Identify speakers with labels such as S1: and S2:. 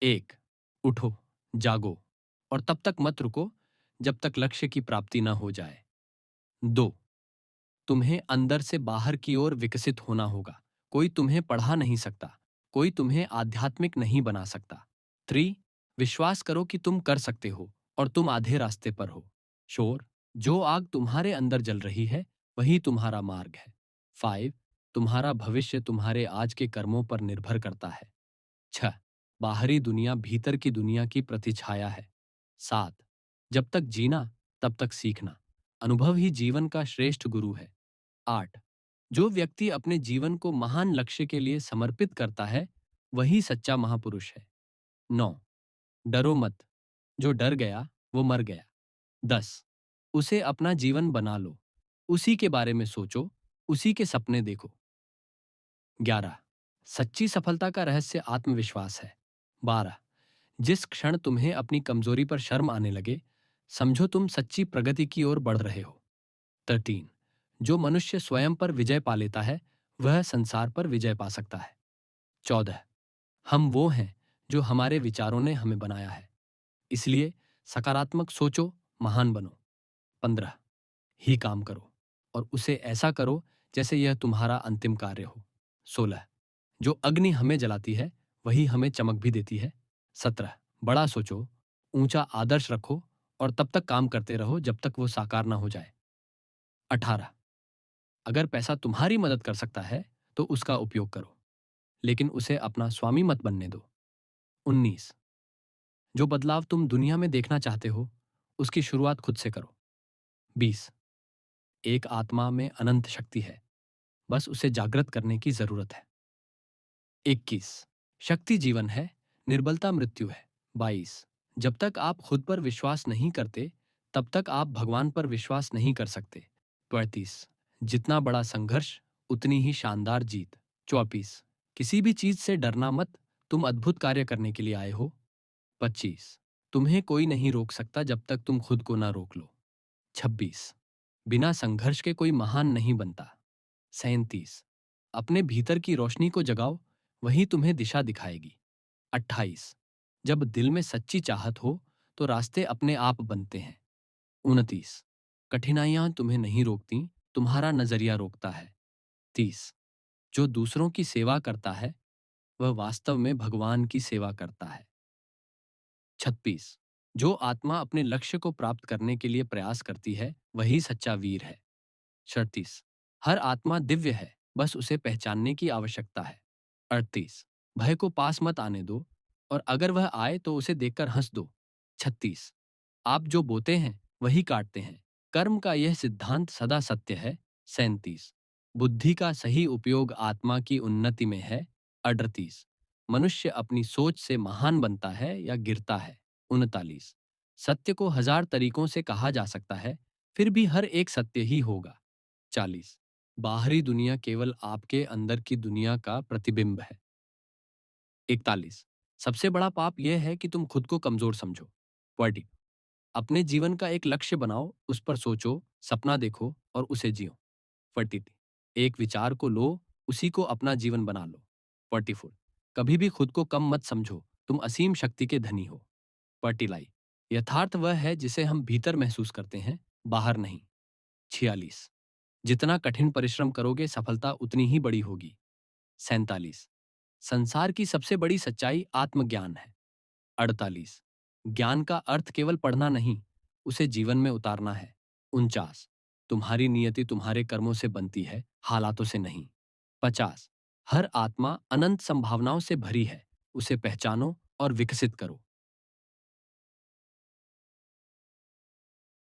S1: एक, उठो, जागो और तब तक मत रुको जब तक लक्ष्य की प्राप्ति ना हो जाए। दो, तुम्हें अंदर से बाहर की ओर विकसित होना होगा। कोई तुम्हें पढ़ा नहीं सकता, कोई तुम्हें आध्यात्मिक नहीं बना सकता। थ्री, विश्वास करो कि तुम कर सकते हो और तुम आधे रास्ते पर हो। शोर, जो आग तुम्हारे अंदर जल रही है वही तुम्हारा मार्ग है। फाइव, तुम्हारा भविष्य तुम्हारे आज के कर्मों पर निर्भर करता है। छह, बाहरी दुनिया भीतर की दुनिया की प्रतिछाया है। सात, जब तक जीना तब तक सीखना, अनुभव ही जीवन का श्रेष्ठ गुरु है। आठ, जो व्यक्ति अपने जीवन को महान लक्ष्य के लिए समर्पित करता है वही सच्चा महापुरुष है। नौ, डरो मत, जो डर गया वो मर गया। 10, उसे अपना जीवन बना लो, उसी के बारे में सोचो, उसी के सपने देखो। 11, सच्ची सफलता का रहस्य आत्मविश्वास है। 12, जिस क्षण तुम्हें अपनी कमजोरी पर शर्म आने लगे, समझो तुम सच्ची प्रगति की ओर बढ़ रहे हो। 13, जो मनुष्य स्वयं पर विजय पा लेता है वह संसार पर विजय पा सकता है। 14, हम वो हैं जो हमारे विचारों ने हमें बनाया है, इसलिए सकारात्मक सोचो, महान बनो। 15, ही काम करो और उसे ऐसा करो जैसे यह तुम्हारा अंतिम कार्य हो। 16, जो अग्नि हमें जलाती है वही हमें चमक भी देती है। 17, बड़ा सोचो, ऊंचा आदर्श रखो और तब तक काम करते रहो जब तक वो साकार ना हो जाए। 18, अगर पैसा तुम्हारी मदद कर सकता है तो उसका उपयोग करो, लेकिन उसे अपना स्वामी मत बनने दो। 19, जो बदलाव तुम दुनिया में देखना चाहते हो उसकी शुरुआत खुद से करो। 20, एक आत्मा में अनंत शक्ति है, बस उसे जागृत करने की जरूरत है। 21, शक्ति जीवन है, निर्बलता मृत्यु है। 22, जब तक आप खुद पर विश्वास नहीं करते तब तक आप भगवान पर विश्वास नहीं कर सकते। 33, जितना बड़ा संघर्ष उतनी ही शानदार जीत। 24, किसी भी चीज से डरना मत, तुम अद्भुत कार्य करने के लिए आए हो। 25, तुम्हें कोई नहीं रोक सकता जब तक तुम खुद को ना रोक लो। 26, बिना संघर्ष के कोई महान नहीं बनता। 37, अपने भीतर की रोशनी को जगाओ, वही तुम्हें दिशा दिखाएगी। 28, जब दिल में सच्ची चाहत हो तो रास्ते अपने आप बनते हैं। 29, कठिनाइयां तुम्हें नहीं रोकती, तुम्हारा नजरिया रोकता है। 30, जो दूसरों की सेवा करता है वह वास्तव में भगवान की सेवा करता है। 36, जो आत्मा अपने लक्ष्य को प्राप्त करने के लिए प्रयास करती है वही सच्चा वीर है। 37, हर आत्मा दिव्य है, बस उसे पहचानने की आवश्यकता है। 38, भय को पास मत आने दो और अगर वह आए तो उसे देखकर हंस दो। 36, आप जो बोते हैं वही काटते हैं, कर्म का यह सिद्धांत सदा सत्य है। 37, बुद्धि का सही उपयोग आत्मा की उन्नति में है। 38, मनुष्य अपनी सोच से महान बनता है या गिरता है। 39, सत्य को हजार तरीकों से कहा जा सकता है, फिर भी हर एक सत्य ही होगा। 40, बाहरी दुनिया केवल आपके अंदर की दुनिया का प्रतिबिंब है। 41, सबसे बड़ा पाप यह है कि तुम खुद को कमजोर समझो। 40, अपने जीवन का एक लक्ष्य बनाओ, उस पर सोचो, सपना देखो और उसे जियो। 43, एक विचार को लो, उसी को अपना जीवन बना लो। 44, कभी भी खुद को कम मत समझो, तुम असीम शक्ति के धनी हो। 45, यथार्थ वह है जिसे हम भीतर महसूस करते हैं, बाहर नहीं। 46, जितना कठिन परिश्रम करोगे सफलता उतनी ही बड़ी होगी। 47, संसार की सबसे बड़ी सच्चाई आत्मज्ञान है। 48, ज्ञान का अर्थ केवल पढ़ना नहीं, उसे जीवन में उतारना है। 49, तुम्हारी नियति तुम्हारे कर्मों से बनती है, हालातों से नहीं। 50, हर आत्मा अनंत संभावनाओं से भरी है, उसे पहचानो और विकसित करो।